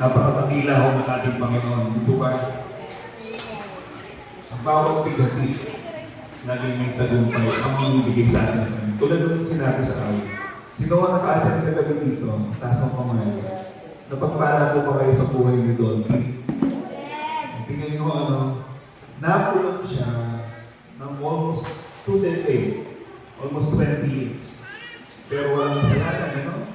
Napakatakila ho ng ating Panginoon. Dito ba? Sa bawat bigati, naging may tagumpay ang binibigay sa atin. Tulad ng sinabi sa awit. Sino ang naka-attend na gabi dito? Taas ang kamay. Napagpala po ba kayo sa buhay ni Dolphy? Tingnan nyo nakulong siya ng almost 2 decades, almost 20 years. Pero walang kasalanan,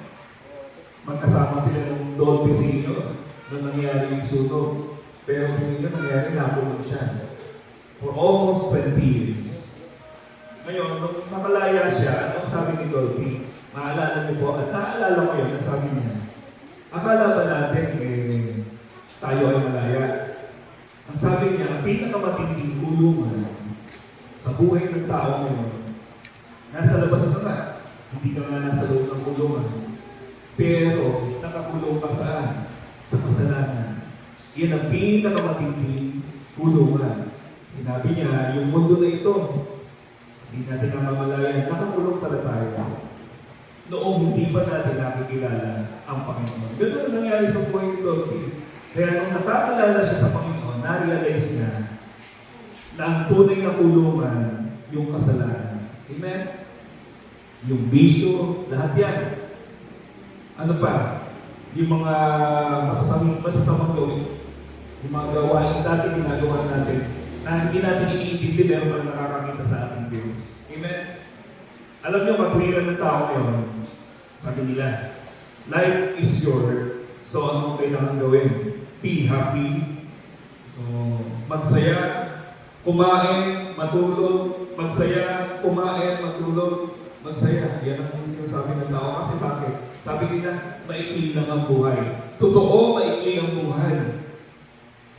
magkasama sila ng Dolphy Sr. nung nangyari yung sunog. Pero hindi yun nangyari, nakulong siya for almost 20 years. Ngayon, nung nakalaya siya, anong sabi ni Dolphy? Maalala niyo po, at naalala ko yun, ang sabi niya, akala ba natin tayo ay malaya? Ang sabi niya, ang pinakamatinding kulungan sa buhay ng tao ngayon, nasa labas ka nga, hindi ka nga nasa loob ng kulungan. Pero, nakakulong ka saan? Sa kasalanan. Yan ang pinakamatinding kulungan. Sinabi niya, yung mundo na ito, hindi natin namamalayan, nakakulong pala tayo. Noong hindi pa natin nakikilala ang Panginoon. Ganun ang nangyari sa buhay ni Dolphy. Kaya nung nakakalala siya sa Panginoon, na-realize niya na ang tunay na kulungan, yung kasalanan. Amen? Yung bisyo, lahat yan. Ano pa? Yung mga masasamang gawin. Yung mga gawain dati ginagawa natin na hindi natin iniintindi pero pala nakakakita sa ating Diyos. Amen? Alam niyo, matwiran ng tao ngayon, sabi nila, life is short, so ano kailangan gawin? Be happy. So, magsaya, kumain, matulog, magsaya, kumain, matulog, magsaya. Yan ang sinasabi ng tao. Kasi bakit? Sabi nila, maikli lang ang buhay. Totoo, maikli ang buhay.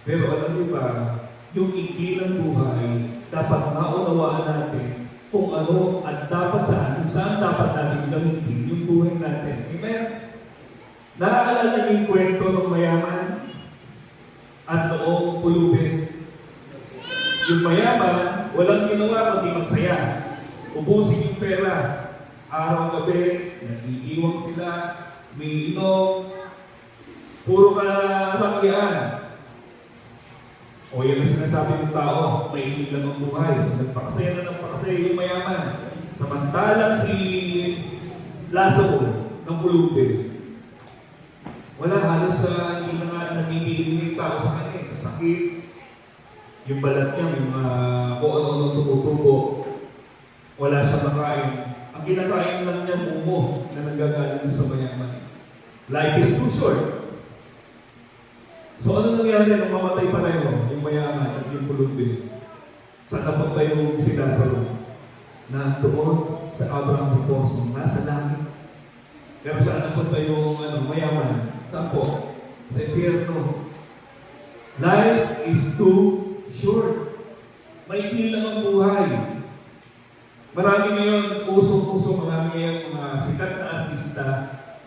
Pero alam niyo ba, yung ikli ng buhay, dapat maunawaan natin kung ano at dapat saan, kung saan dapat natin gamitin yung buhay natin. Amen? Nakaalala niyo yung kwento ng mayaman at noong pulubi. Yung mayaman, walang ginawa kundi magsaya. Ubusin yung pera. Araw-gabi, nag-iiwang sila, may inom, puro karangyaan. O yan ang sinasabi ng tao, may ilig lang ang buhay. So nagpakasaya na nagpakasaya yung mayaman. Samantalang si Lazaro ng pulubi, wala halos hindi na nga nagbibiling yung tao sa kanya, sa sakit. Yung balat niya, yung kung ano-ano tubo-tubo, wala siyang makain. Ang kinakain lang niya mumo na nanggagaling sa mayaman. Life is too short. So ano nangyari nung mamatay pareho, yung mayaman at yung pulubi? Saan napunta yung si Lazaro? Na doon sa Abraham Poso, nasa langit. Pero saan napunta yung mayaman? Saan po? Sa impyerno. Life is too short. Maikli lang ang buhay. Marami ngayon, usong-usong, marami ngayon mga sikat na artista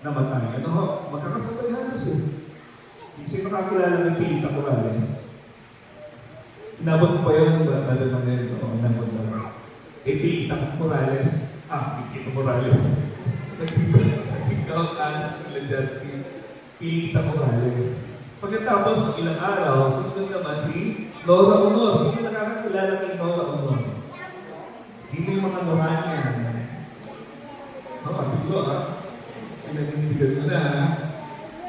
na matay. Magkakasabay halos eh. Sino nakakilala ng Pilita Morales? Inabot mo pa yun, Brother Manel? Oo, inabot mo ba? Pilita Morales. Pilita Morales. Nagkikautan, Justin. Pilita Morales. Pagkatapos ng ilang araw, susunod naman si Nora Honor. Sino nakakilala kay Nora Honor? Sino yung mga Noranian? Kapilo Pinagindigan mo na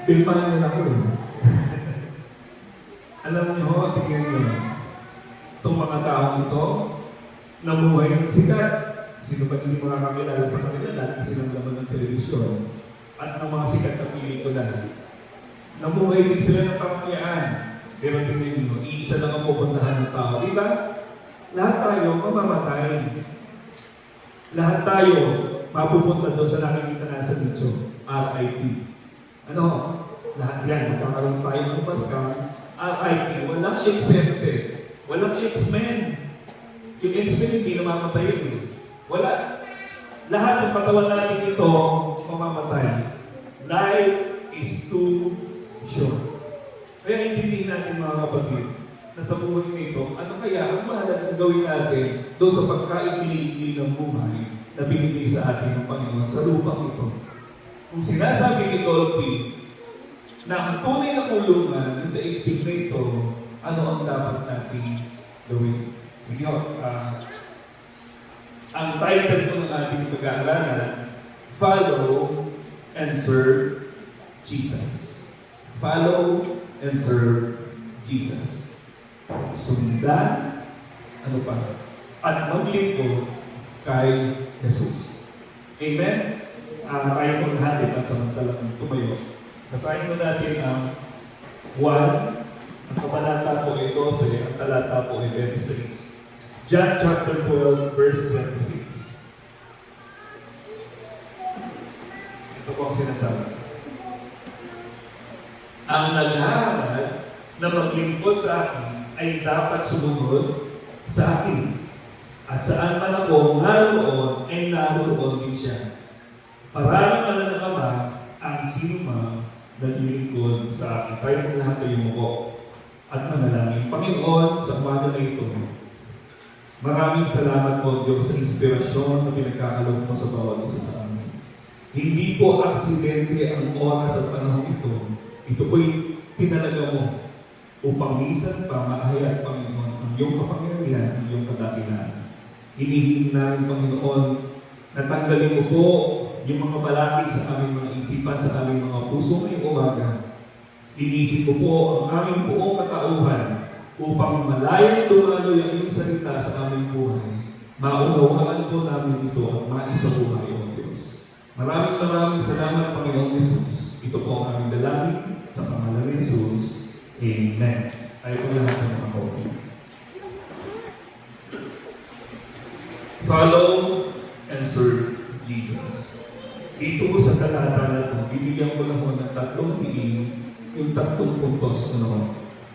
Bilmahan na ako Alam niyo ho, tingnan niyo. Itong mga taong ito, namuhay ng sikat. Sino ba hindi makakakilala sa kanila? Lagi silang laman ng telebisyon. At ng mga sikat na pelikula. Namuhay din sila ng kamayaan. Pero tingnan niyo, iisa lang ang pupuntahan ng tao. Diba? Lahat tayo mamamatay. Lahat tayo mapupunta doon sa nakikita na sa video. RIP. Lahat yan. Magkakaroon tayo ng barkang. RIP, walang exempted. Walang X-Men. Yung X-Men hindi namamatay yun eh. Wala. Lahat ng katawan natin ito, mamamatay. Life is too short. Kaya intindihin natin mga kapatid, na sa buhay nito, ano kaya ang mahalagang gawin natin doon sa pagkaikli-ikli ng buhay na binigay sa atin ng Panginoon sa lupang ito. Kung sinasabi ni Dolphy, na ang tunay na kulungan, yung daigdig na ito, ano ang dapat natin gawin. Sige ho, ang title ko ng ating pag-aaralan, Follow and Serve Jesus. Follow and serve Jesus. Sundan, ano pa? At maglingkod kay Jesus. Amen? Tayo maghati at samantalang tumayo. Basahin mo natin ang 1, ang kabanata po ay 12, ang talata po ay 26. John chapter 12, verse 26. Ito po ang sinasabi. Ang naghahanap na maglingkod sa akin ay dapat sumunod sa akin. At saan man ako naroon, ay naroon din siya. Paraling man ng Ama ang sino man naglilingkod sa akin. Tayo po lahat ay umuko at manalangin. Panginoon, sa umaga na ito, maraming salamat po, Diyos, sa inspirasyon na pinagkakalog mo sa bawat isa sa amin. Hindi po aksidente ang oras at panahon ito. Ito po'y tinalaga mo upang minsan pa maahayag, Panginoon, ang iyong kapangyarihan, ang iyong kadakilaan. Hinihiling namin, Panginoon, na tanggalin mo po yung mga balakid sa aming mga isipan, sa aming mga puso ngayong umaga. Inisip ko po ang aming buong katauhan upang malayang dumaloy ang iyong salita sa aming buhay. Maunawaan po namin ito at maisabuhay, O Diyos. Maraming salamat, Panginoong Jesus. Ito po ang aming dalangin sa pangalan ni Jesus. Amen. Tayo po lahat ng mga kaupo. Follow and serve Jesus. Dito sa talata na ito, bibigyan ko lang mo ng 3 diin, yung 3 puntos.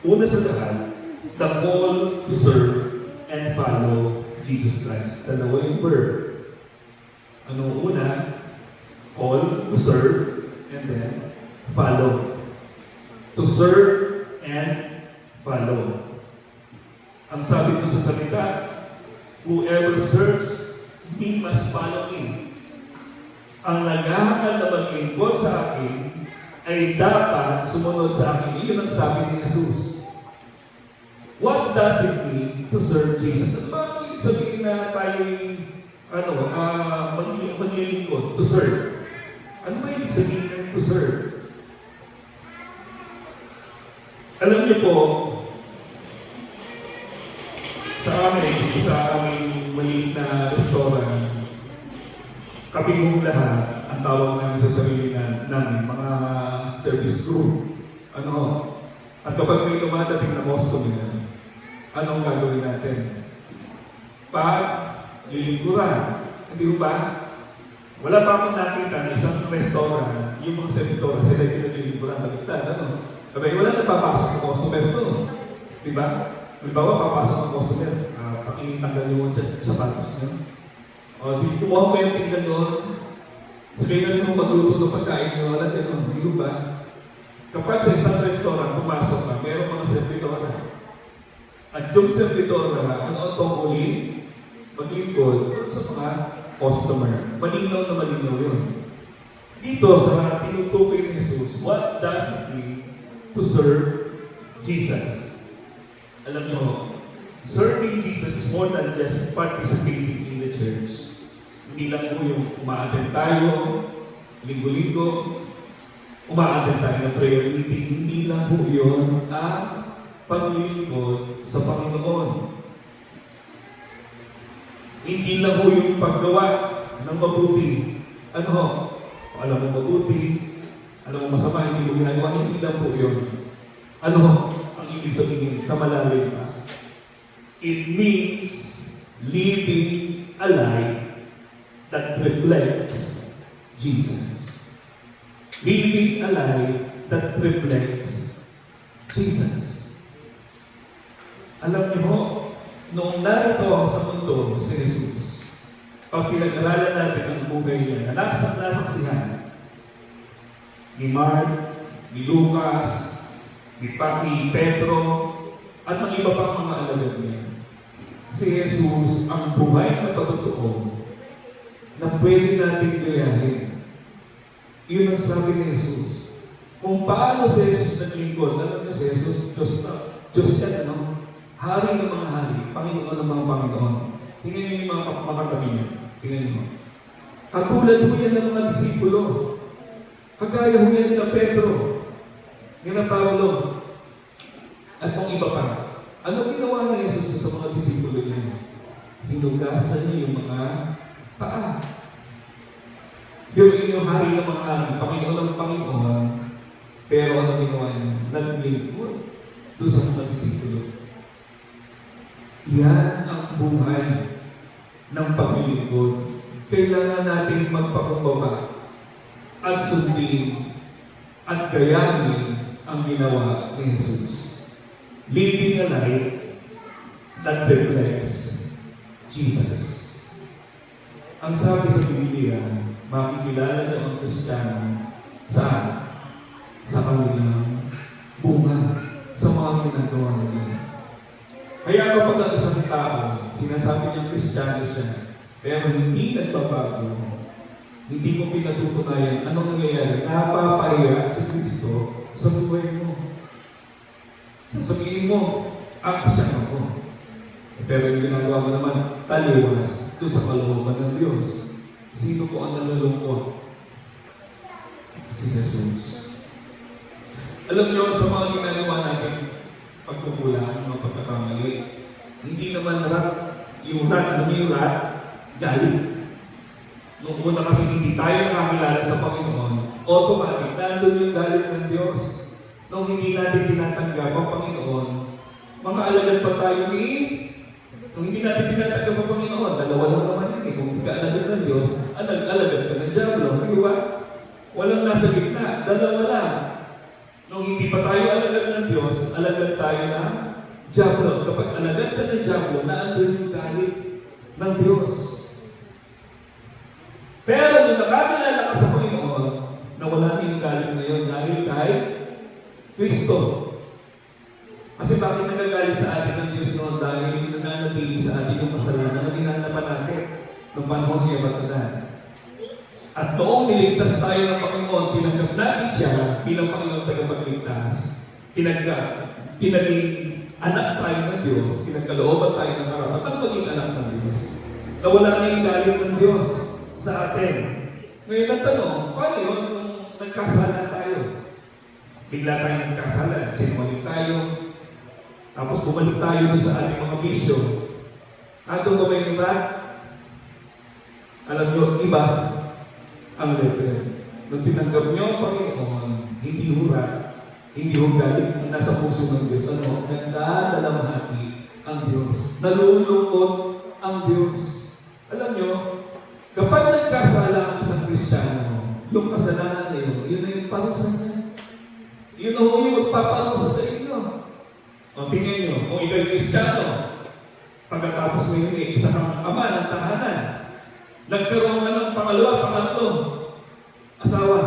Una sa lahat, the call to serve and follow Jesus Christ. Dalawa yung verb. Ano una? Call to serve and then follow. To serve and follow. Ang sabi ko sa salita, whoever serves me must follow me. Ang naghahangad na maglingkod sa akin ay dapat sumunod sa akin. Iyon ang sabi ni Jesus. What does it mean to serve Jesus? Ano ba ang ibig sabihin na tayo'y maglilingkod? To serve. Ano ba ibig sabihin ng to serve? Alam niyo po, sa aming maliit na restaurant, kami lahat, ang tawag namin sa sarili namin, mga service crew. At kapag may dumadating na customer, anong gagawin natin? Lilingkuran. Hindi ba? Wala pa akong nakita na isang restaurant, yung mga servidora, sila yung naglilingkuran. Kabay, wala nagpapasok ng customer doon. Diba? Halimbawa, papasok ang customer, pakitanggal yung sapatos niyo. O, kumuha ko yung tingnan doon. Mas kayo na rin kung magluto ng pagkain niyo, wala ganun. Hindi ba? Kapag sa isang restaurant, pumasok ka, mayroong mga servidora. At yung servidora, ano ang tungkulin? Maglingkod doon sa mga customer. Malinaw na malinaw yun. Dito, sa tinutukoy ni Jesus, what does it mean to serve Jesus? Alam niyo, serving Jesus is more than just participating in the church. Hindi lang po yung uma-attend tayo, linggo-linggo, uma-attend tayo ng prayer meeting. Hindi lang po yun ang paglilingkod sa Panginoon. Hindi lang po yung paggawa ng mabuti. Alam mo mabuti, alam mo masama, hindi mo ginagawa, hindi lang po yun. Ang ibig sabihin sa malalim pa? It means living a life that reflects Jesus. Living a life that reflects Jesus. Alam niyo ho, noong narito sa mundo si Jesus, pag pinag-aralan natin ang buhay niya, na nasaksihan ni Mark, ni Lucas, ni Pedro, at ng iba pang mga alagad niya. Si Jesus ang buhay na patotoo na pwede natin gayahin. Yun ang sabi ni Jesus. Kung paano si Jesus naglingkod, alam niyo si Jesus, Diyos yan, ano? Hari ng mga hari, Panginoon ng mga Panginoon. Tingnan niyo yung mga katabi niya. Tingnan niyo. Katulad ho yan ng mga disipulo. Kagaya ho yan nila Pedro, nila Paulo, at kung iba pa. Ano ginawa ni Jesus sa mga disipulo niya? Hinugasan niya yung mga paa. Yung inyong hari ng mga hari, Panginoon ng Panginoon, pero ano ginawa niya? Naglingkod doon sa mga disipulo. Yan ang buhay ng paglilingkod. Kailangan natin magpakumbaba at sundin at gayahin ang ginawa ni Jesus. Living a life that reflects Jesus. Ang sabi sa Biblia, makikilala niyo ang Kristiyano sa kanilang bunga, sa mga ginagawa nila. Kaya kapag ang isang tao, sinasabi niyang Kristiyano siya, pero hindi nagbabago, hindi mo pinatutunayan, anong nangyayari? Napapahiya si Kristo sa buhay mo. Sasabihin mo, Kristiyano ko. Pero yung ginagawa mo naman, taliwas doon sa kalooban ng Diyos. Sino po ang nalulungkot? Si Jesus. Alam niyo, sa mga ginagawa natin, pagkukulang, mga pagkakamali, hindi naman alam niyo yung galit. Noong una kasi hindi tayo nakakilala sa Panginoon, automatic, nandun yung galit ng Diyos. Nung hindi natin tinatanggap ang Panginoon, mga alagad pa tayo nung hindi natin tinatanggap ang Panginoon, dalawa lang naman yun. Kung hindi ka alagad ng Diyos, alagad ka ng Diablo. Di ba? Walang nasa gitna, dalawa lang. Nung hindi pa tayo alagad ng Diyos, alagad tayo ng Diablo. Kapag alagad ka ng Diablo, naandun yung galit ng Diyos. Pero nung nakakilala ka sa Panginoon, nawala na yung galit na yun dahil kay Kristo. Kasi bakit nagagalit sa atin ng Diyos noon? Dahil nananatili sa atin yung kasalanan na ginanapan natin noong panahon ni Abadan. At noong niligtas tayo ng Panginoon, tinanggap natin siya bilang Panginoon tagapagligtas. Pinaging anak tayo ng Diyos, pinagkalooban tayo ng karapatan maging anak ng Diyos. Nawala na yung galit ng Diyos sa atin. Ngayon ang tanong, paano yun kung nagkasala tayo? Bigla tayo nagkasala, sinungaling tayo, tapos bumalik tayo sa ating mga bisyo. Nandun ba may iba? Alam nyo, iba ang level. Nung tinanggap nyo ang Panginoon, hindi hura, hindi galit ang nasa puso ng Diyos. Nagdadalamhati ang Diyos. Nalulungkot ang Diyos. Alam nyo, kapag nagkasala ang isang Kristiyano, yung kasalanan na yun na yung parusa niya. Yun na yung magpaparusa sa inyo. O tingnan nyo, kung ikaw'y Kristiyano, pagkatapos ngayon isa kang ama ng tahanan, nagkaroon na ng pangalawa, pangatlo, asawa.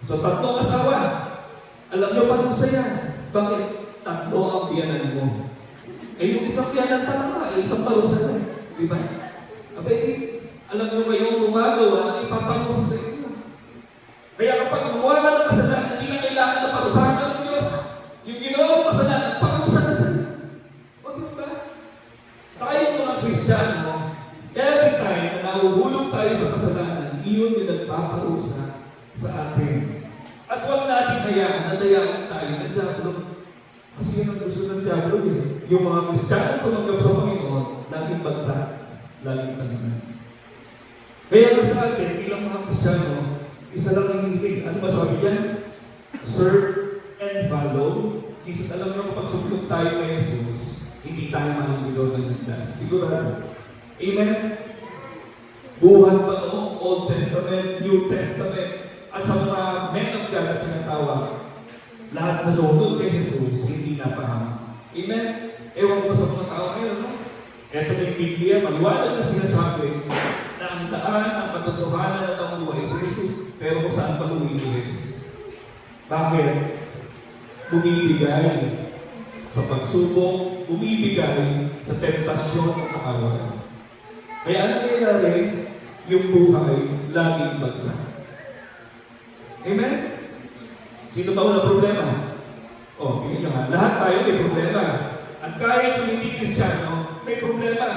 So, tatlong asawa. Alam nyo parusa yan. Bakit? Tatlo ang biyanan mo. Yung isang biyanan pa naman, isang parusa na. Di ba? Alam nyo kayong gumagawa na ipaparusa sa inyo. Kaya kapag gumawa ka ng kasalanan, hindi na kailangan na parusahan ka ng Diyos. Yung ginawa mo kasalanan, parusa na sa iyo. O di ba? Tayong mga Kristiyano, every time na nahuhulog tayo sa kasalanan, iyon yung nagpaparusa sa atin. At huwag natin hayaan na dayaan tayo ng Diablo. Kasi yun ang gusto ng Diablo eh. Yung mga Kristiyano tumanggap sa Panginoon, laging bagsak, laging talunan. Kaya sa atin, bilang mga Kristiyano, isa lang ang hihig. Ano ba sabi niya? Serve and follow. Jesus, alam niyo kapag sumunod tayo kay Jesus, hindi tayo maliligaw ng landas. Sigurado. Amen? Buhat pa noong Old Testament, New Testament, at sa mga men of God na tinatawag, lahat na sumunod kay Jesus, hindi napahama. Amen? Ewan ko sa mga tao ngayon, no? Ito na yung Biblia, maliwanag na sinasabi na ang daan, ang katotohanan at ang buhay si Jesus, pero kung saan pa lumilis. Bakit? Bumibigay sa pagsubok, bumibigay sa tentasyon at kaaway. Kaya ano nangyayari? Yung buhay laging bagsak. Amen? Sino ba walang problema? O, tingnan nyo ha, lahat tayo may problema. At kahit kung hindi Kristiyano, may problema.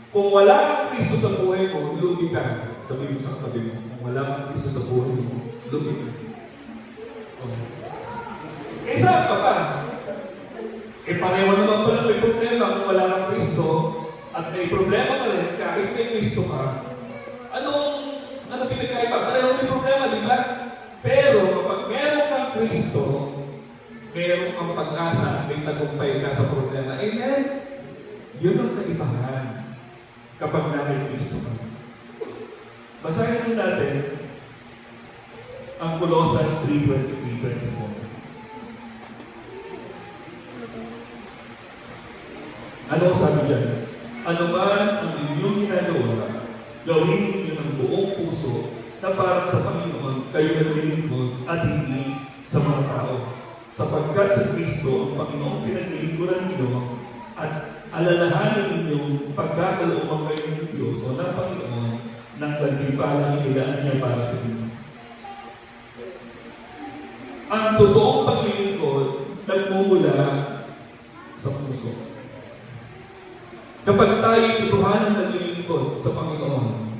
Kung wala kang Kristo sa buhay mo, lugi ka. Sabihin mo sa katabi mo, kung wala kang Kristo sa buhay mo, lugi ka. O. Eh, saan ka pa? Eh, pareho naman pala may problema kung wala kang Kristo at may problema ka rin kahit may Kristo ka. Ano pinagkaiba? Pareho may problema, di ba? Pero kapag meron kang Kristo, meron kang pag-asa at may tagumpay ka sa problema. Amen? Yun ang kaibahan kapag na may Kristo ka. Basahin natin ang Colossians 3:23-24. Ano sabi dyan? Ano man ang inyong ginagawa, gawin ninyo ng buong puso na parang sa Panginoon kayo naglilingkod at hindi sa mga tao. Sapagkat sa Kristo ang Panginoong pinaglilingkuran ninyo at alalahanin ninyong pagkakaloobang kayo ng Diyos o ng Panginoon ng gantimpalang inilaan niya para sa inyo. Ang totoong paglilingkod nagmumula sa puso. Kapag tayo totohanan naglilingkod sa Panginoon,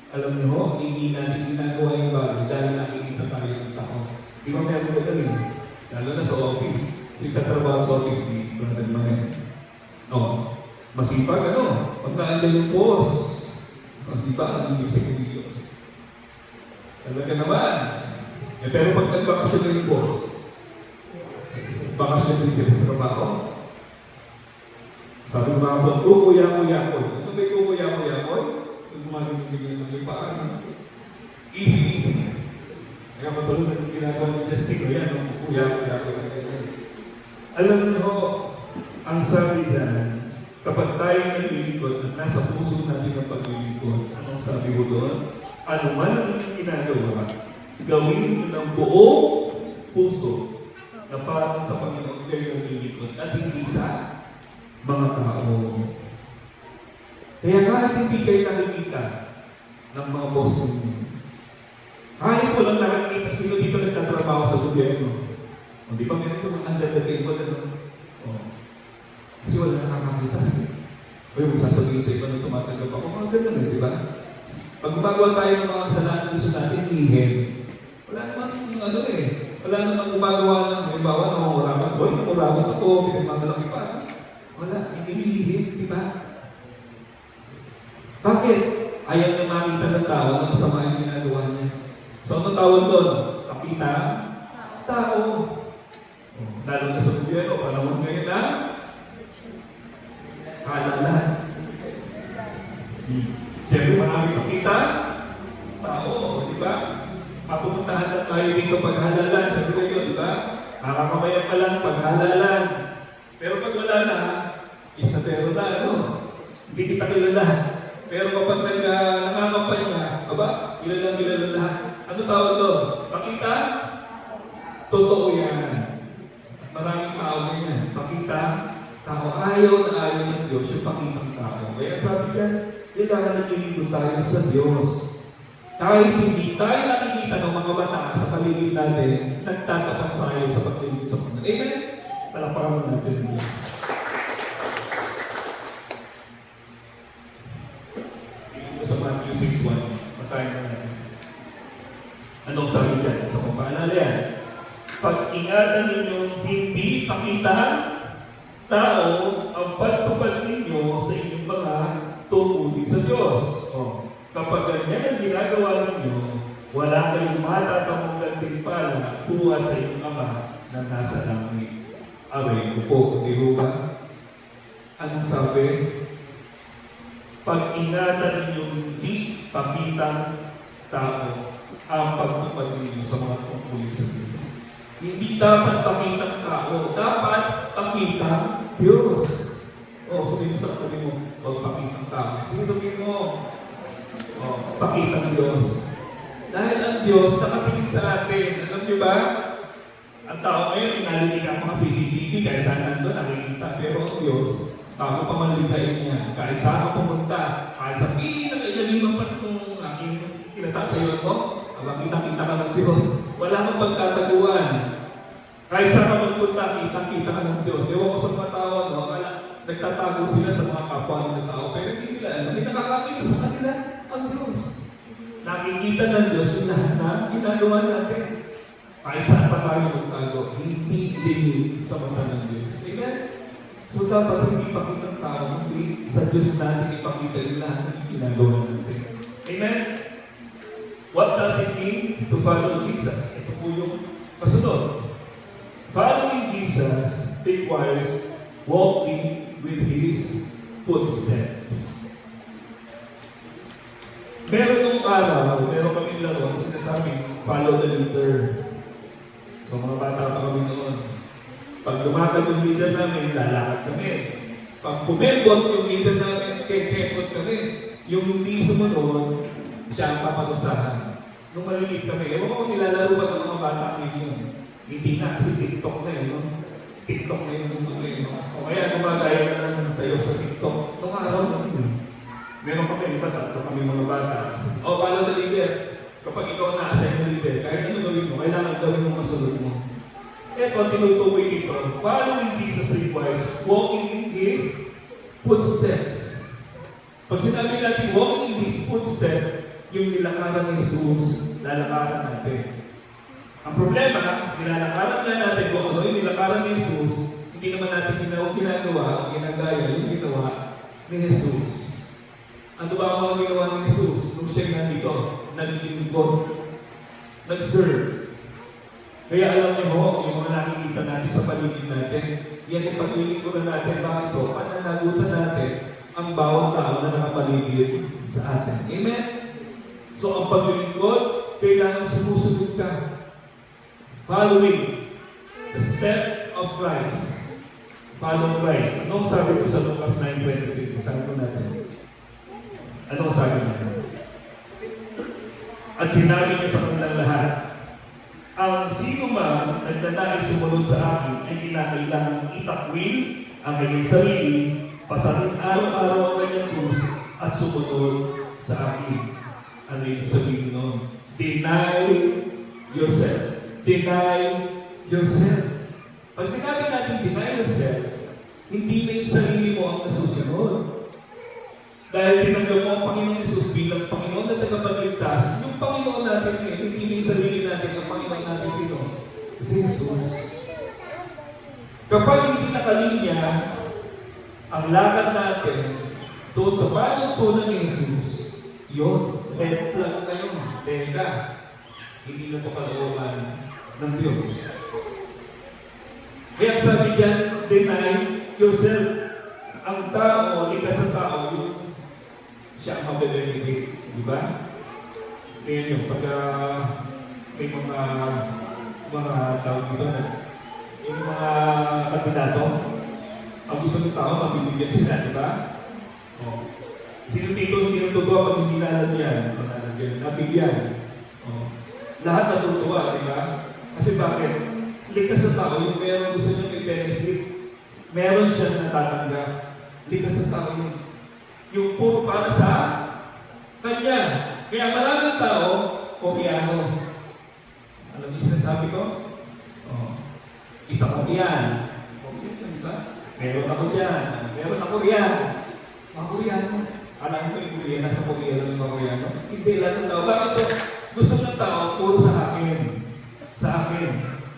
alam niyo ho, hindi natin ginagawa yung bagay dahil nakikita tayo ng tao. Di ba meron ko galing? Lalo na sa office. So, itatrabaho sa office si Brother Manuel. No. Masipag, pag naandyan yung boss, di ba, ang ibig sabihin ng Diyos? Talaga naman. Eh, pero pag nagbakasyon na yung boss, bakasyon din sila sa trabaho. Sabi ko mga bang, kuya-kuya ko. Ito may kuya-kuya ko. Yung gumagawin ng yung paan. Easy. Kaya matulog na ginagawa ni Justin. Yan, kuya-kuya ko. Alam niyo, ang sabi dyan, kapag tayo naglilingkod at nasa puso natin ang paglilingkod, anong sabi mo doon? Ano man ang inyong ginagawa, gawin mo ng buong puso na parang sa Panginoon kayo naglilingkod at hindi sa mga tao. Kaya kahit hindi kayo nakikita ng mga boss ninyo, kahit walang nakikita, sino dito nagtatrabaho sa gobyerno? O di ba meron ito ang dadagay mo na kasi wala nakakakita sa kung sasabihin sa iba na tumatanggap ako, mga ganun di ba? Pag gumagawa tayo ng mga kasalanan gusto natin, lihin. Wala namang wala namang gumagawa ng halimbawa na mamurabat. Boy, namurabat ako, pinagmamalaki pa. Wala, hindi nilihim, di ba? Bakit? Ayaw niya makita ng tao na masama yung ginagawa niya. So, anong tawag doon? Kapita? Tao. Lalo na sa gobyerno, panahon ngayon na halalan. Siyempre, maraming kapita? Tao, di ba? Papupuntahan na tayo dito paghalalan. Sabi ko yun, di ba? Nakakamayan pa lang paghalalan. Pero pag wala na, is na pero na, hindi kita kilala. Pero kapag nangangampay nga, kilala lahat. Ano tawag doon? Pakita? Totoo yan. Maraming tao na yan. Pakita, tao. Ayaw ng Diyos yung pakitang tao. Kaya sabi yan, kailangan naglilingkod tayo sa Diyos. Kahit hindi tayo nakikita ng mga bata sa paligid natin, nagtatapat sa ayaw sa paglilingkod sa Panginoon. Amen? Palapakan mo natin ang Diyos. Tingin mo sa Matthew 6:1. Masahin na natin. Anong sabi dyan? Sa pagpaalala yan. Pag-ingatan ninyong hindi pakita tao ang pagtupad ninyo sa inyong mga tungkulin sa Diyos. Kapag ganyan ang ginagawa ninyo, wala kayong matatamong gantimpala buhat sa inyong Ama na nasa langit. Aray ko po, di ba? Anong sabi? Pag-ingatan ninyong hindi pakita tao ang pagtupad ninyo sa mga tungkulin sa Diyos. Hindi dapat pakita ng tao, dapat pakita Diyos. Sabihin mo sa katabi mo, huwag pakita ng tao. Sige, sabihin mo, pakita ng Diyos. Dahil ang Diyos nakapinig sa atin. Alam niyo ba? Ang tao ngayon, inalinig ang mga CCTV kahit saan nandun, nakikita. Pero ang Diyos, bago pa man ligayin niya, kahit saan ka pumunta, kahit sa pinakailalim pa itong aking kinatatayuan mo, makita-kita ka ng Diyos. Wala kang pagtatagawa. Kahit saan ka magpunta, kitang-kita ka ng Diyos. Ewan ko sa mga tao, no? Akala, nagtatago sila sa mga kapwa ng tao, pero hindi nila alam. May nakakakita sa kanila ang Diyos. Nakikita ng Diyos yung lahat na ginagawa natin. Kahit saan pa tayo magtago, hindi din sa mata ng Diyos. Amen? So dapat hindi ipakita ng tao, hindi sa Diyos natin ipakita yung lahat ng ginagawa natin. Amen? What does it mean to follow Jesus? Ito po yung kasunod. Following Jesus requires walking with His footsteps. Meron nung araw, meron kami laro, sinasabi, follow the leader. So mga bata pa kami noon. Pag lumakad yung leader namin, lalakad kami. Pag pumembot yung leader namin, kekepot kami. Yung hindi sumunod, siya ang paparusahan. Nung maliliit kami, ewan ko nilalaro ba ng mga bata ngayon? Hindi na kasi TikTok na no? TikTok na yung mga ngayon. O kaya gumagaya na naman ng sayo sa TikTok. Nung araw na yun. Meron kami, iba tatlo kami mga bata. O, follow the leader. Kapag ikaw na-assign ng leader, kahit ano gawin mo, kailangan gawin mo masunod mo. Ito, tinutukoy dito. Following Jesus requires walking in His footsteps. Pag sinabi natin walking in His footsteps, yung nilakaran ni Jesus, lalakaran natin. Ang problema, nilalakaran nga natin kung ano yung nilakaran ni Jesus, hindi naman natin ginagawa, ginagaya yung ginawa ni Jesus. Ano ba ang mga ginawa ni Jesus? Nung siya nandito, naglilingkod, nag-serve. Kaya alam niyo ho, yung mga nakikita natin sa paligid natin, yan yung paglilingkodan natin. Bakit ito? Pananagutan natin ang bawat tao na nakapaligid sa atin. Amen? So ang paglilingkod, kailangan sumusunod ka. Following the step of Christ. Follow Christ. Anong sabi ko sa Lucas 9:23? Sabi ko natin. Anong sabi niya? At sinabi niya sa kanilang lahat, ang sino man nagdanais sumunod sa akin ay kinakailangang itakwil ang kanyang sarili, pasanin araw-araw ang kanyang krus at sumunod sa akin. Ano yung sabihin nun? Deny yourself. Deny yourself. Pag sinabi natin deny yourself, hindi na yung sarili mo ang nasusunod. Dahil tinanggap mo ang Panginoon Jesus bilang Panginoon na tagapagligtas, yung Panginoon natin ngayon, hindi na yung sarili natin, ang Panginoon natin sino? Si Jesus. Kapag hindi nakalinya ang lakad natin doon sa panuntunan ni Jesus, yun, red flag na yun. Teka, hindi na ito kalooban ng Diyos. Kaya sabi dyan, deny yourself. Ang tao, likas sa tao, yung siya ang mabe-benefit. Di ba? Ngayon yung pag may mga tao dito, yung mga kandidato, ang gusto ng tao, mabibigyan sila, di ba? Oh. Sino dito hindi natutuwa pag hindi nalalagyan? Nabigyan. Oh. Lahat natutuwa, di ba? Kasi bakit? Likas sa tao, yung meron gusto niya may benefit, meron siya natatanggap. Likas sa tao yung puro para sa kanya. Kaya maraming tao, koreano. Alam niyo sinasabi ko? Oh. Isa ko yan. Koreano, di ba? Meron ako dyan. Meron ako yan. Mga koreano. Alam ko yung koreano, nasa koreano ng mga koreano. Hindi lahat ng tao. Bakit ito? Gusto ng tao, puro sa akin. Sa akin.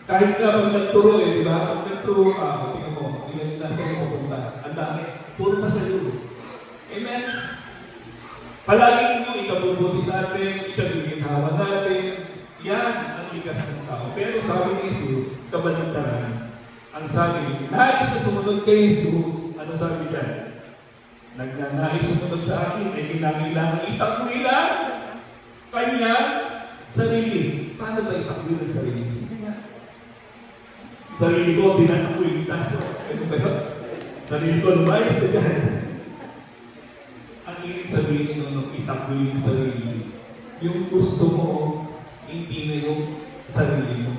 Kahit ka pag nagturo di ba? Pag nagturo ka, tingnan mo, ilan nasa iyo pupunta. Ang dami. Puro pa sa iyo. Amen? Palagi mo ikabubuti sa atin, ikagiginhawa natin. Yan ang likas ng tao. Pero sabi ni Jesus, kabaligtaran. Ang sabi, nais na sumunod kay Jesus, ano sabi dyan? Nagnanais sumunod sa akin, ay kinakailangan itakwilan kanya sarili. Paano ba itakwil ang sarili? Sige nga. Sarili ko, tinatakwil. Ano ba yun? Sarili ko, lumayas ka dyan. Ang ibig sabihin nung itakwil yung sarili, yung gusto mo, hindi na yung sarili mo.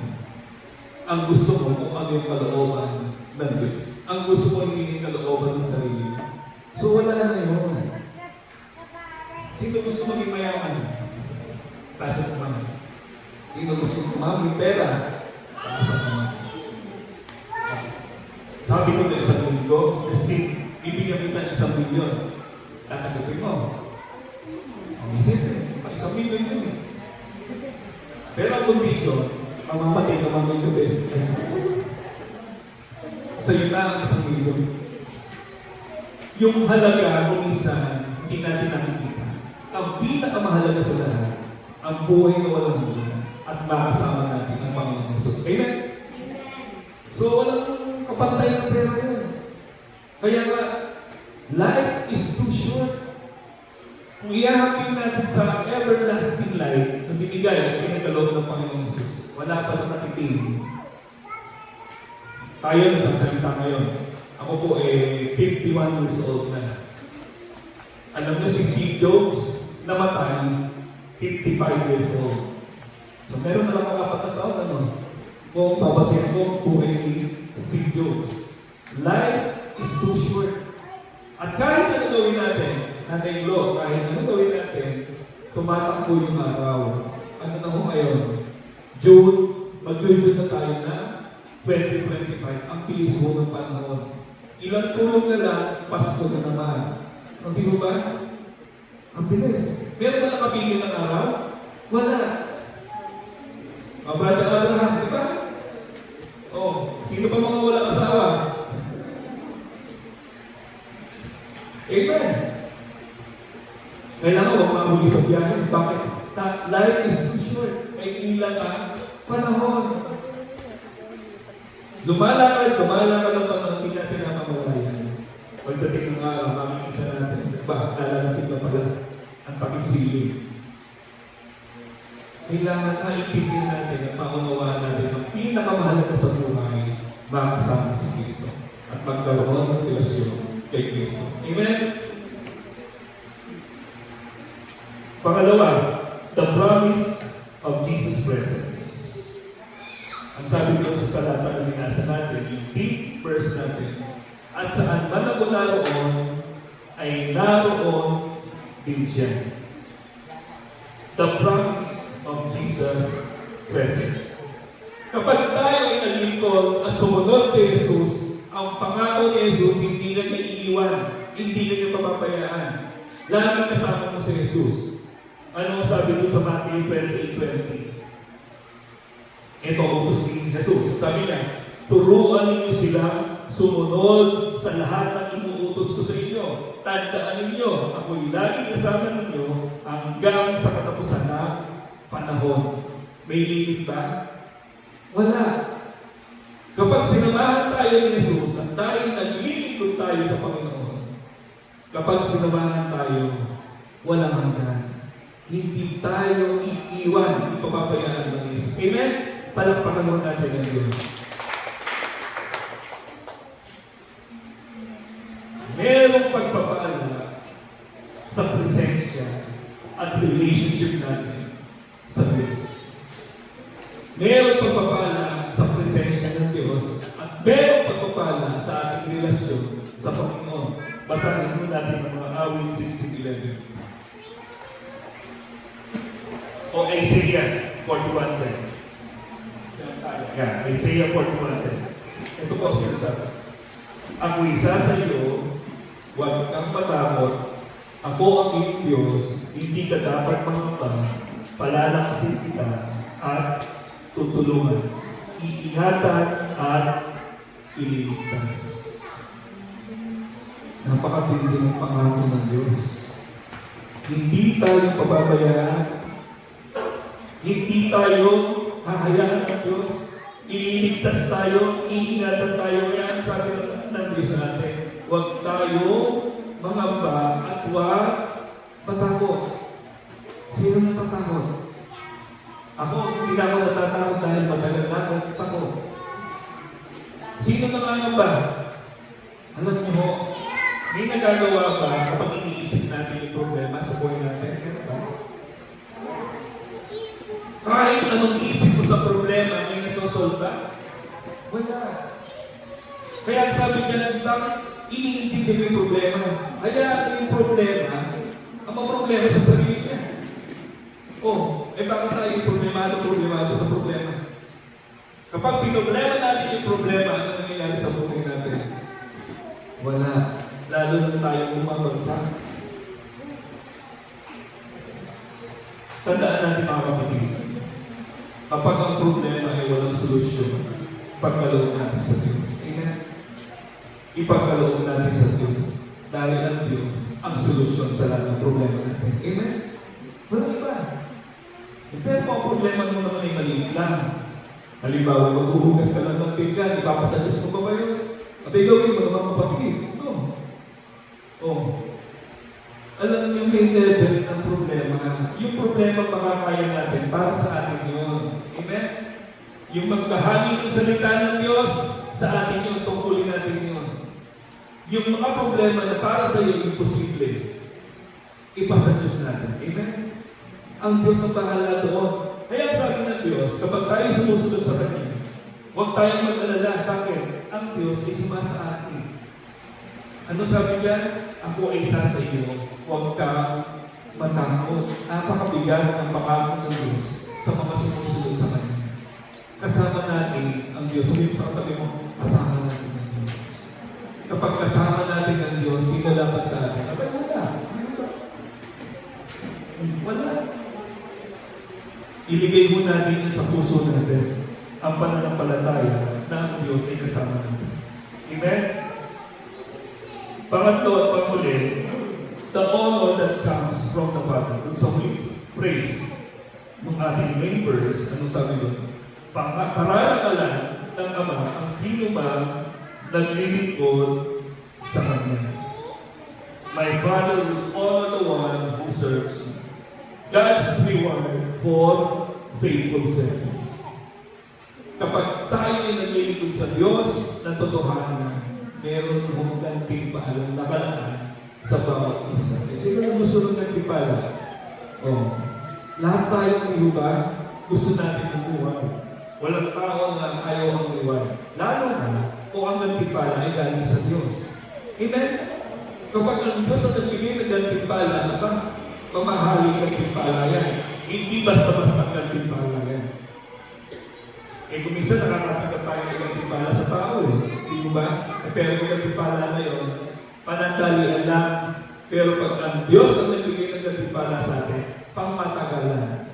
Ang gusto mo kung ano yung kalooban ng Diyos. Ang gusto mo hindi yung kalooban ng sarili mo. So wala na yun. Sino gusto maging mayaman? Taas ang kumahan. Sino gusto maging pera? Taas ang kumahan. Sabi ko na 1,000,000, Justin, bibigyan kita ng 1,000,000. Tatanggapin mo. Ang isip eh, 1,000,000 yun eh. Pero ang kondisyon, mamamatay ka mamay gabi. Sa'yo na ang 1,000,000. Yung halaga kung isa, hindi natin nakikita. Ang pinakamahalaga sa lahat, ang buhay na walang hanggan at makasama natin ang Panginoon Jesus. Amen? So, walang kapantay ng pera yun. Kaya nga, life is too short. Kung iahapin natin sa everlasting life na binigay at pinagkaloob ng Panginoon Jesus, wala pa sa katiting. Tayo nagsasalita ngayon. Ako po 51 years old na. Alam niyo si Steve Jobs, namatay 55 years old. So meron na lang mga 4 na taon, ano? Kung babasihan ko ang buhay ni Steve Jobs. Life is too short. At kahit ano gawin natin, Nanay Glo, kahit ano gawin natin, tumatakbo yung araw. Ano na ho ngayon? June, mag-June na tayo na 2025. Ang bilis mo ng panahon. Ilang tulong na lang, Pasko na naman. Hindi mo ba? Ang bilis. Meron ba nakapigil ng araw? Wala. Brother Abraham, di ba? Oh, sino pa mga walang asawa? Amen. Kailangan huwag mahuli sa biyahe. Bakit? Life is too short. May ilang panahon. Lumalakad ang panahon, hindi natin namamalayan. Pagdating ng araw, makikita natin, lalaking na pala ang pag-isili. Kailangan maintindihan natin at maunawaan natin ang pinakamahalaga sa buhay, makasama si Kristo at magkaroon ng relasyon kay Kristo. Amen? Pangalawa, the promise of Jesus' presence. Ang sabi ko sa talata na binasa natin, yung big verse natin, at saan man ako naroon, ay naroon din siya. The promise of Jesus' presence. Kapag tayo ay naglingkod at sumunod kay Jesus, ang pangako ni Jesus, hindi ka niya iiwan, hindi ka niya papapayaan. Laging kasama mo si Jesus. Ano ang sabi doon sa Matthew 28:20? Ito, utos ni Jesus. Sabi niya, turuan ninyo sila sumunod sa lahat ng inuutos ko sa inyo. Tandaan ninyo, ako'y laging kasama ninyo hanggang sa katapusan ng panahon. May limit ba? Wala. Kapag sinamahan tayo ni Jesus at dahil naglilingkod tayo sa Panginoon, kapag sinamahan tayo, walang hanggan. Hindi tayo iiwan, ipapabayaan ng Jesus. Amen? Palakpakan mo natin ang Diyos. Merong pagpapala sa presensya at relationship natin sa Diyos. Merong pagpapala sa presensya ng Diyos at merong pagpapala sa ating relasyon sa Panginoon. Basahin mo natin ang mga awit 16:11. O Isaiah 41:10. Yan, Isaiah 41:10. Ito po ang sinasabi. Ako'y isa sa iyo, huwag kang matakot. Ako ang iyong Diyos, hindi ka dapat mangamba. Palalakasin kita at tutulungan. Iingatan at ililigtas. Napakatindi ng pangako ng Diyos. Hindi tayo pababayaan. Hindi tayo hahayaan ng Diyos. Ililigtas tayo, iingatan tayo. Kaya ang sabi ng Diyos sa atin, huwag tayo mangamba at huwag matakot. Sino natatakot? Ako, hindi na ako natatakot dahil matagal na ako takot. Sino nangangamba? Alam niyo ho, may nagagawa ba kapag iniisip natin yung problema sa buhay natin? Meron ba? Kahit anong isip mo sa problema, may nasosolve? Wala. Kaya ang sabi niya, bakit iniintindi mo yung problema? Hayaan mo yung problema, ang mga problema sa sarili niya. Bakit tayo problemado sa problema? Kapag pinoblema natin yung problema, ano nangyayari sa buhay natin? Wala. Lalo na tayong bumabagsak. Tandaan natin mga kapatid, kapag ang problema ay walang solusyon, ipagkaloob natin sa Diyos. Amen? Ipagkaloob natin sa Diyos. Dahil ang Diyos ang solusyon sa lahat ng problema natin. Amen? Walang iba. Pero ang problema mo naman ay maliit lang. Halimbawa, maghuhugas ka lang ng pinggan, ipapasalos mo ba yun? Abay, gawin mo naman kapatid. No. Oh. Alam niyo, may level ng problema. Yung problema makakaya natin para sa atin yun. Amen? Yung magbahagi ng salita ng Diyos, sa atin yun, tungkulin natin yun. Yung mga problema na para sa iyo imposible, ipasa Diyos natin. Amen? Ang Diyos ang bahala doon. Kaya ang sabi ng Diyos, kapag tayo sumusunod sa Kanya, huwag tayong mag-alala. Bakit? Ang Diyos ay sumasa atin. Ano sabi niya? Ako ay isa sa iyo. Huwag kang matakot. Napakabigat ang pangako ng Diyos sa mga sumusunod sa Kanya. Kasama natin ang Diyos. Sabi mo sa katabi mo, kasama natin ang Diyos. Kapag kasama natin ang Diyos, sino dapat sa atin? Abay, wala. Wala. Iligay mo natin yun sa puso natin ang pananampalataya na ang Diyos ay kasama natin. Amen? Pangatlo at panghuli, the honor that comes from the Father. Kung sa huli, praise ng ating main verse, anong sabi doon? Paralakalan ng Ama ang sino man naglilingkod sa Kanya. My Father will honor the one who serves me. God's reward for faithful service. Kapag tayo ay naglilingkod sa Diyos na totohanan, meron kong gantimpalang nakalaan sa bawat isa sa atin. Sino na gusto ng gantimpala? Oh. Lahat tayo ng iba, gusto natin makuha. Walang tao na ayaw ang reward. Lalo na kung ang gantimpala ay galing sa Diyos. Amen? Kapag ang Diyos ang nagbigay ng gantimpala, mamahaling gantimpala yan. Hindi basta-basta gantimpala yan. Eh kung minsan nakakapagod tayo ng gantimpala sa tao Di ba? Pero kung gantimpala na yun, panandalian lang. Pero pag ang Diyos ang nagbigay ng gantimpala sa atin, pangmatagalan.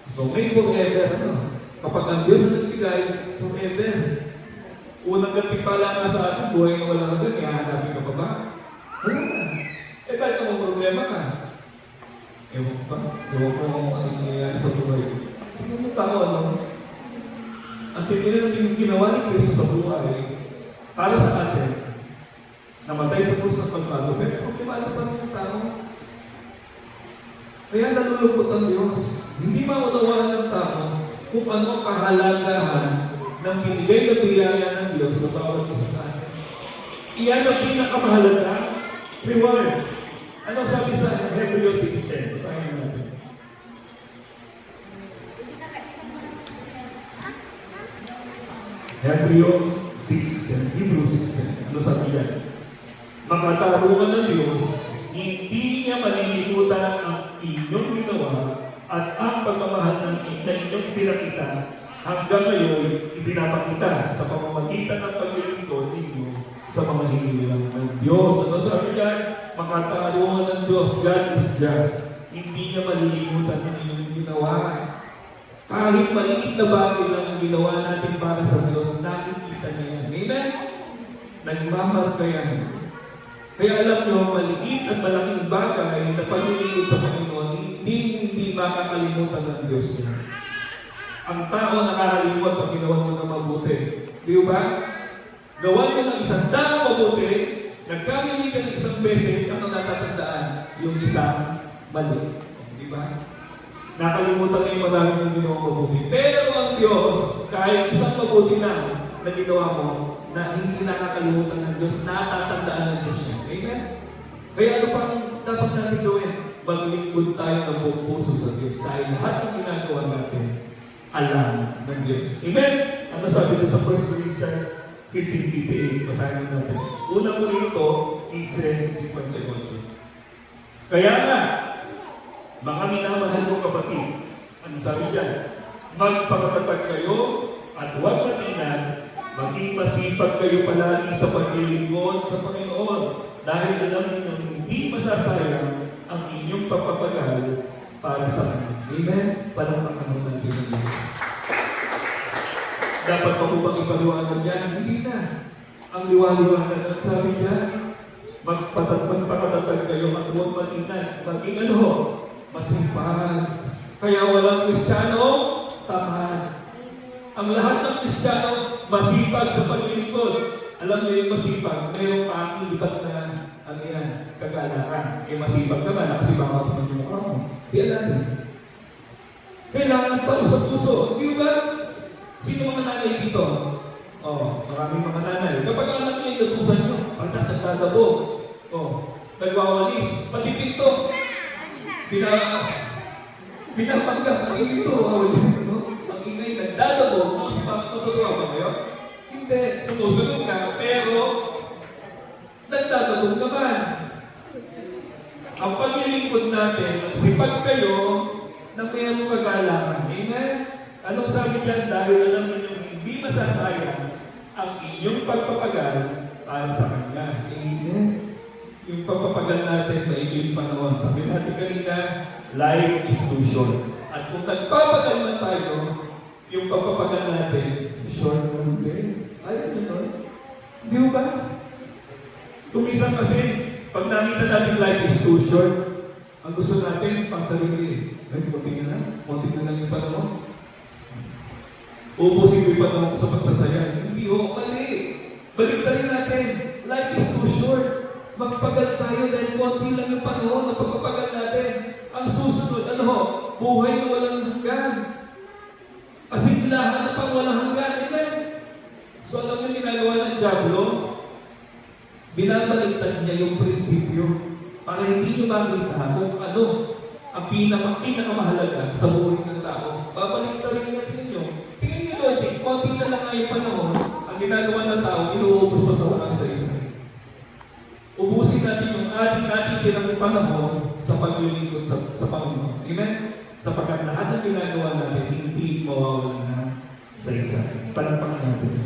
So may forever, Kapag ang Diyos ang nagbigay, forever. Unang gantimpala nga sa atin, buhay na wala ka, kaya hanapin ka pa ba? Wala na. Eh bakit ang problema ka? Ewan ko kung ano nangyayari sa buhay. Tingnan mo tao, ang tingnan ng ginawa ni Kristo sa buhay, para sa atin, namatay sa krus ng pagbago, pero problemado pa rin yung tao. Kaya nalulungkot ang Diyos. Hindi maunawaan ng tao kung ano ang kahalagahan ng binigay na biyaya ng Diyos sa bawat isa sa atin. Iyan ang pinakamahalaga reward. Ano sabi sa Hebreo 6:10? Basahin natin. Hebreo 6:10. Hebrew 6:10. Ano sabi yan? Makatarungan ng Diyos, hindi niya malilimutan ang inyong ginawa at ang pagmamahal na inyong ipinakita hanggang ngayon ipinapakita sa pamamagitan ng paglilingkod ninyo sa mga hinihilang ng Diyos. Ano sabi niya? Makatarungan ng Diyos, God is just. Hindi niya malilimutan ang inyong ginawa. Kahit maliit na bagay lang ang ginawa natin para sa Diyos, nakikita niya yan. Amen? Nagmamarka yan. Kaya alam niyo, maliit at malaking bagay na paglilingkod sa Panginoon, hindi makakalimutan ng Diyos niya. Ang tao nakakalimot pag ginawa mo na mabuti. Di ba? Gawa mo ng 100 mabuti, nagkamili ka ng 1 beses, ano natatandaan? Yung isang mali. Di ba? Nakalimutan na yung marami mong ginawa mabuti. Pero ang Diyos, kahit isang mabuti na ginawa mo, na hindi nakakalimutan ng Diyos, natatandaan ng Diyos siya. Amen? Kaya ano pang dapat natin gawin? Maglingkod tayo ng buong puso sa Diyos dahil lahat ng ginagawa natin, alam ng Diyos. Amen? Ano sabi din sa 1 Corinthians 15:58? Basahin natin. Unang Korinto 15:58. Kaya nga, mga minamahal mo kapatid, ano sabi dyan? Magpakatatag kayo at huwag matinag, maging maging masipag kayo palagi sa paglilingkod sa Panginoon dahil alam niyo hindi masasayang ang inyong pagpapagal para sa Kanya. Amen? Palakpakan mo natin ang Diyos. Dapat pa po bang ipaliwanag yan? Hindi na. Ang liwaliwanag at sabi niya, magpakatatag kayo at huwag matingnan. Maging masipag. Kaya walang Kristiyano, tamad. Ang lahat ng Kristiyano, masipag sa paglilingkod. Alam niyo yung masipag, mayroong pakilipat na kagalakan. Masipag ka ba? Nakasibangat naman yung mukha mo. Di alam niyo. Kailangan tao sa puso. Di ba? Sino mga nanay dito? Maraming mga nanay. Kapag anak niyo, inutusan niyo. Pagtas nagdadabo. Nagwawalis. Pati pinto. Pinapanggap. Ang ingay ito. Wawalisin mo. Ang ingay nagdadabo. Kasi bakit matutuwa ba kayo? Hindi. Sumusunod ka. Pero, nagdadabo naman. Ang paglilingkod natin, nagsipag kayo na mayroong kagalakan. Amen? Anong sabi diyan? Dahil alam niyo hindi masasayang ang inyong pagpapagal para sa Kanya. Amen? Yung pagpapagal natin, maikling panahon. Sabi natin kanina, life is too short. At kung nagpapagal na tayo, yung pagpapagal natin, short lang din. Ayaw nyo nun? Di ba? Kumisan kasi, pag nakita natin life is too short, ang gusto natin, pang sarili. Ay, konti na lang yung panahon. Ubusin ko yung panahon ko sa pagsasaya. Hindi mali. Balik rin natin. Life is too short. Magpagal tayo dahil konti lang yung panahon na pagpapagal natin. Ang susunod, buhay na walang hanggan. Asiglahan na pang walang hanggan. Amen? So alam mo yung ginagawa ng Diablo? Binabaliktad niya yung prinsipyo para hindi niyo makita kung ano ang pinakamahalaga sa buhay ng tao. Babaliktad niya ninyo. Tingnan niyo logic, konti na lang ngayong panahon, ang ginagawa ng tao, inuubos pa sa walang isa-isa. Ubusin natin yung ating tinang panahon sa paglilingkod sa Panginoon. Amen? Sapagkat lahat ng ginagawa natin, hindi mawawala na sa isa. Palampakan natin.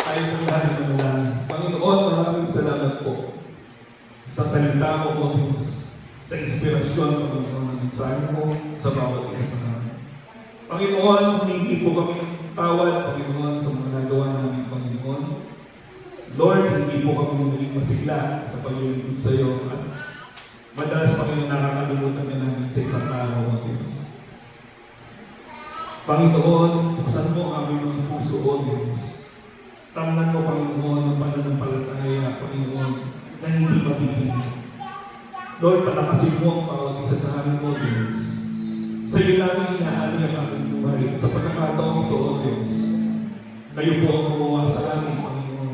Tayo po natin manalangin. Panginoon, maraming salamat po sa salita mo, O Diyos, sa inspirasyon, Panginoon, ng mensahe mo sa bawat isa sa amin. Panginoon, humingi po kami ng tawad, Panginoon, sa mga nagawa namin, Panginoon. Lord, hindi po kami maging masigla sa paglilingkod sa iyo at madalas, Panginoon, nakakalimutan na namin sa isang araw, O Diyos. Panginoon, buksan mo ang aming mga puso, O Diyos. Tamnan mo, Panginoon, ang pananampalataya, Panginoon, na hindi mapipili. Lord, palakasin mo ang bawat isa sa amin, O Diyos. Sa iyo namin inaali ang aming buhay. Sa pagkakataon ito, O Diyos, kayo po ang gumawa sa amin, Panginoon.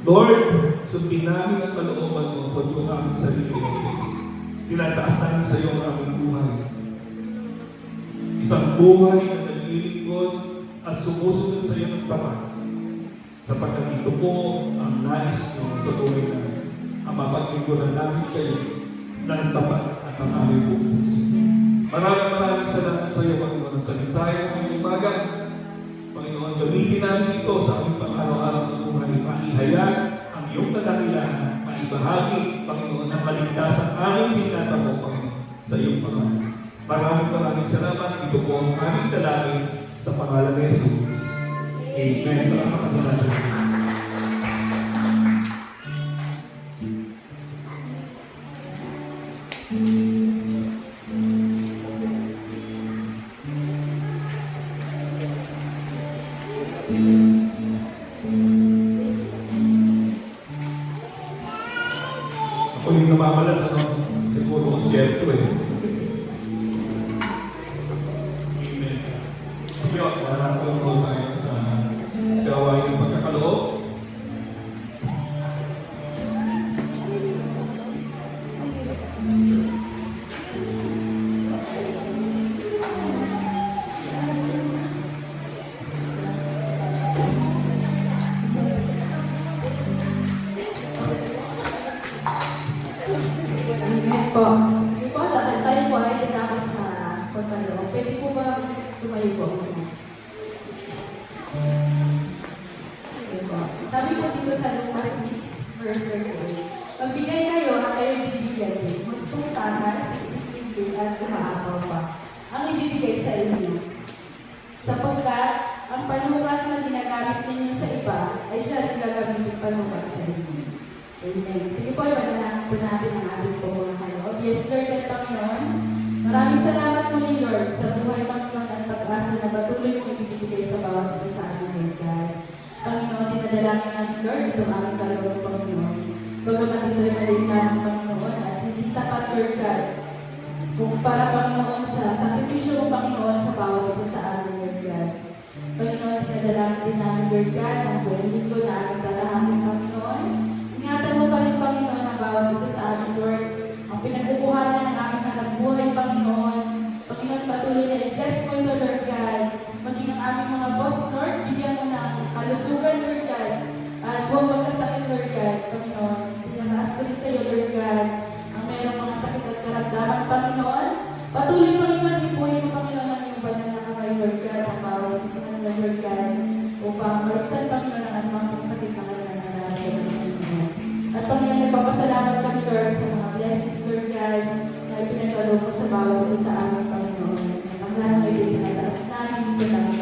Lord, sundin namin ang kalooban mo, huwag yung aming sarili, O Diyos. Tinataas namin sa iyo ang aming buhay. Isang buhay na naglilingkod at sumusunod sa iyo ng tapat. Sapagkat ito po ang nais nyo sa buhay namin. Ang mapaglingkuran namin kayo ng tapat at ang aming bukas. Maraming salamat sa iyo, Panginoon, sa mensahe ng ngayong umaga. Panginoon, gamitin namin ito sa aming pang-araw-araw ng buhay. Maihayag ang iyong kadakilaan, maibahagi, Panginoon, ang kaligtasan aming tinatamo, Panginoon, sa iyong pangalan. Maraming salamat. Ito po ang aming dalangin sa pangalan ni Jesus. Amen. Ako yung namamalan, siguro konsyerto eh. Maraming po tayo sa gawain ng pagkakaloob. dito sa Lucas 6, verse 38. Magbigay kayo at kayo bibigyan din. Gustong takas, siksipin at umaapaw pa. Ang ibibigay sa inyo. Sapagkat ang panukat na ginagamit ninyo sa iba ay siya rin gagamitin panukat sa inyo. Amen. Sige po, ipanalangin po natin ang ating pumulungan. O yes, Lord at Panginoon, maraming salamat muli, Lord, sa buhay, Panginoon, at pag-asa na patuloy mo ibibigay sa bawat isa sa amin, Lord God. Panginoon, dinadalangin namin, Lord, itong aming kalawang Panginoon. Bagamat ito'y maliit lamang, Panginoon, at hindi sapat, Lord God, kung para, Panginoon, sa sakripisyo mo, Panginoon, sa bawat isa sa amin, Lord God. Panginoon, dinadalangin din namin, Lord God, ang buong linggo na aming tatahamin, Panginoon. Ingatan mo pa rin, Panginoon, ang bawat isa sa amin, Lord. Ang pinagkukuhanan ng aming hanap buhay, Panginoon. Panginoon, patuloy na i-bless mo ito, Lord God. Maging ang aming mga boss, Lord, bigyan mo ng kalusugan, Lord God. At huwag magkasakit, Lord God. Panginoon, pinataas ko rin sa iyo, Lord God, ang mayroong mga sakit at karamdaman, Panginoon. Patuloy, Panginoon, hipuin mo, Panginoon, ang iyong banal na kamay, Lord God, ang bawat isa sa kanila, Lord God, upang maisan, Panginoon, ang anumang pagsakit na kanilang nalalaman, Panginoon. At Panginoon, nagpapasalamat kami, Lord, sa mga blessings, Lord God, na ipinagkaloob mo sa bawat isa sa aming Panginoon. At ang lahat ng ito, pinataas namin sa langit